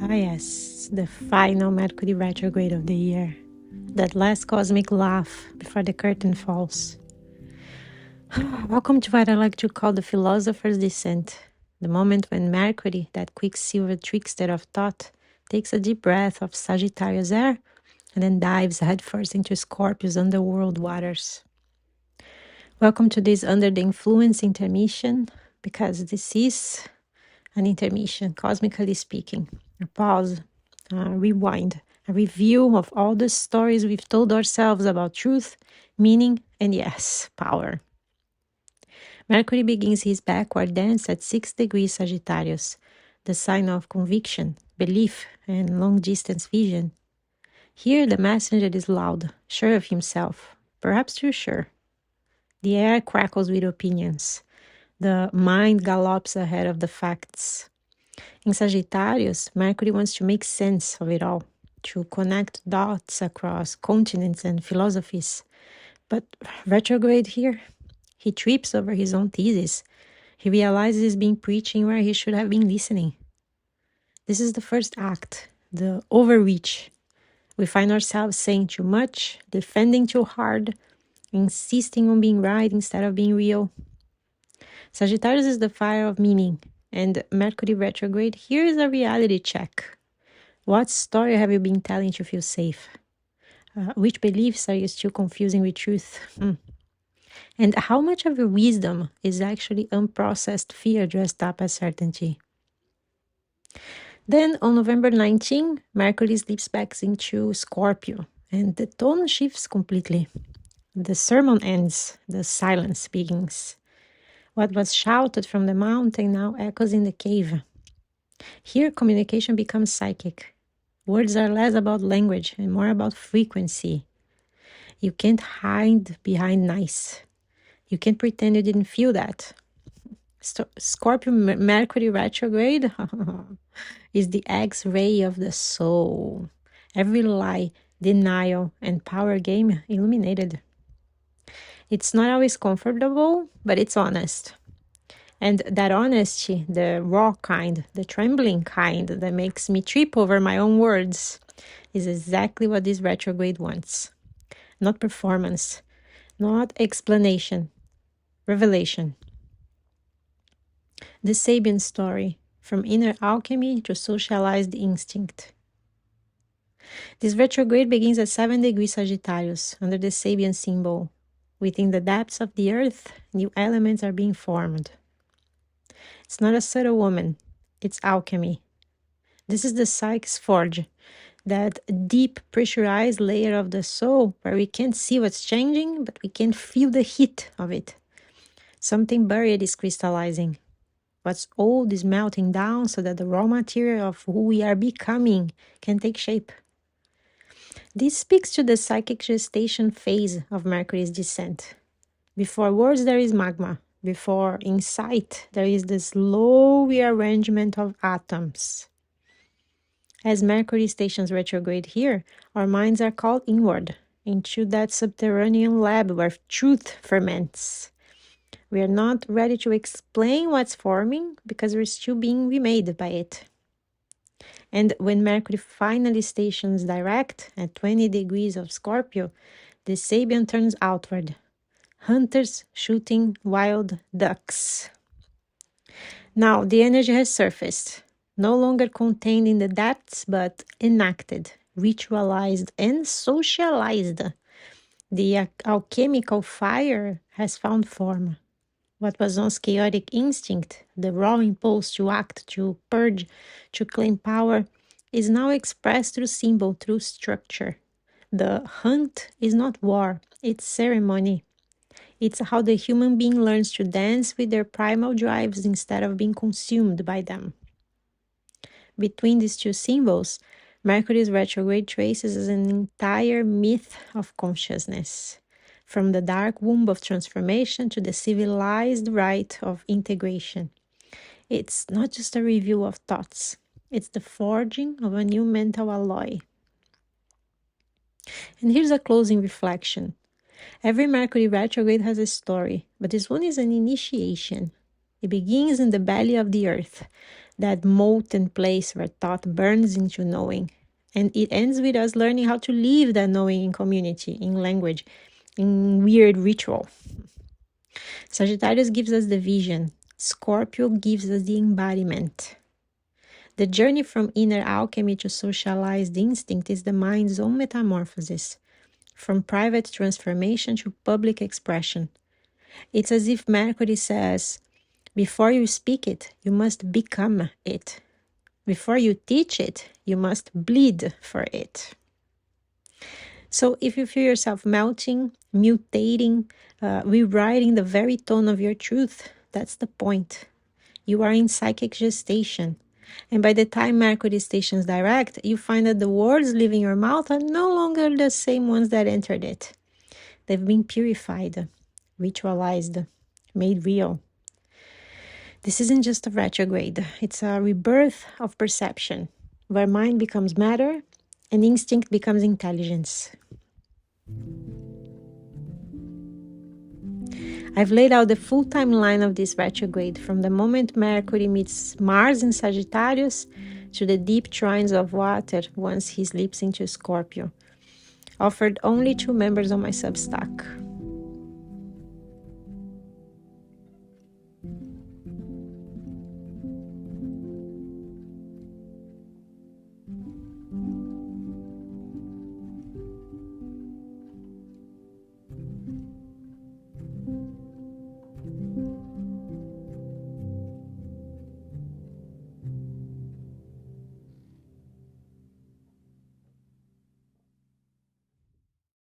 Ah yes, the final Mercury retrograde of the year. That last cosmic laugh before the curtain falls. Welcome to what I like to call the Philosopher's Descent. The moment when Mercury, that quicksilver trickster of thought, takes a deep breath of Sagittarius air and then dives headfirst into Scorpio's underworld waters. Welcome to this Under the Influence intermission, because this is an intermission, cosmically speaking. A pause, a rewind, a review of all the stories we've told ourselves about truth, meaning, and yes, power. Mercury begins his backward dance at 6 degrees Sagittarius, the sign of conviction, belief, and long-distance vision. Here the messenger is loud, sure of himself, perhaps too sure. The air crackles with opinions. The mind gallops ahead of the facts. In Sagittarius, Mercury wants to make sense of it all, to connect dots across continents and philosophies. But retrograde here, he trips over his own thesis. He realizes he's been preaching where he should have been listening. This is the first act, the overreach. We find ourselves saying too much, defending too hard, insisting on being right instead of being real. Sagittarius is the fire of meaning, and Mercury retrograde here is a reality check. What story have you been telling to feel safe? Which beliefs are you still confusing with truth? And how much of your wisdom is actually unprocessed fear dressed up as certainty? Then on November 19, Mercury slips back into Scorpio, and the tone shifts completely. The sermon ends, the silence begins. What was shouted from the mountain now echoes in the cave. Here, communication becomes psychic. Words are less about language and more about frequency. You can't hide behind nice. You can't pretend you didn't feel that. Scorpio Mercury retrograde is the X-ray of the soul. Every lie, denial, and power game illuminated. It's not always comfortable, but it's honest. And that honesty, the raw kind, the trembling kind that makes me trip over my own words, is exactly what this retrograde wants. Not performance, not explanation, revelation. The Sabian story, from inner alchemy to socialized instinct. This retrograde begins at 7 degrees Sagittarius, under the Sabian symbol. Within the depths of the earth, new elements are being formed. It's not a subtle woman, it's alchemy. This is the psyche's forge, that deep pressurized layer of the soul where we can't see what's changing, but we can feel the heat of it. Something buried is crystallizing. What's old is melting down so that the raw material of who we are becoming can take shape. This speaks to the psychic gestation phase of Mercury's descent. Before words, there is magma. Before insight, there is the slow rearrangement of atoms. As Mercury stations retrograde here, our minds are called inward, into that subterranean lab where truth ferments. We are not ready to explain what's forming because we're still being remade by it. And when Mercury finally stations direct at 20 degrees of Scorpio, the Sabian turns outward. Hunters shooting wild ducks. Now the energy has surfaced, no longer contained in the depths, but enacted, ritualized, and socialized. The alchemical fire has found form. What was once chaotic instinct, the raw impulse to act, to purge, to claim power, is now expressed through symbol, through structure. The hunt is not war, it's ceremony. It's how the human being learns to dance with their primal drives instead of being consumed by them. Between these two symbols, Mercury's retrograde traces an entire myth of consciousness. From the dark womb of transformation to the civilized rite of integration. It's not just a review of thoughts, it's the forging of a new mental alloy. And here's a closing reflection. Every Mercury retrograde has a story, but this one is an initiation. It begins in the belly of the earth, that molten place where thought burns into knowing. And it ends with us learning how to live that knowing in community, in language, in weird ritual. Sagittarius gives us the vision. Scorpio gives us the embodiment. The journey from inner alchemy to socialized instinct is the mind's own metamorphosis, from private transformation to public expression. It's as if Mercury says, before you speak it, you must become it. Before you teach it, you must bleed for it. So if you feel yourself melting, mutating, rewriting the very tone of your truth, that's the point. You are in psychic gestation. And by the time Mercury stations direct, you find that the words leaving your mouth are no longer the same ones that entered it. They've been purified, ritualized, made real. This isn't just a retrograde, it's a rebirth of perception, where mind becomes matter and instinct becomes intelligence. I've laid out the full timeline of this retrograde, from the moment Mercury meets Mars in Sagittarius to the deep trines of water once he slips into Scorpio, offered only to members on my Substack.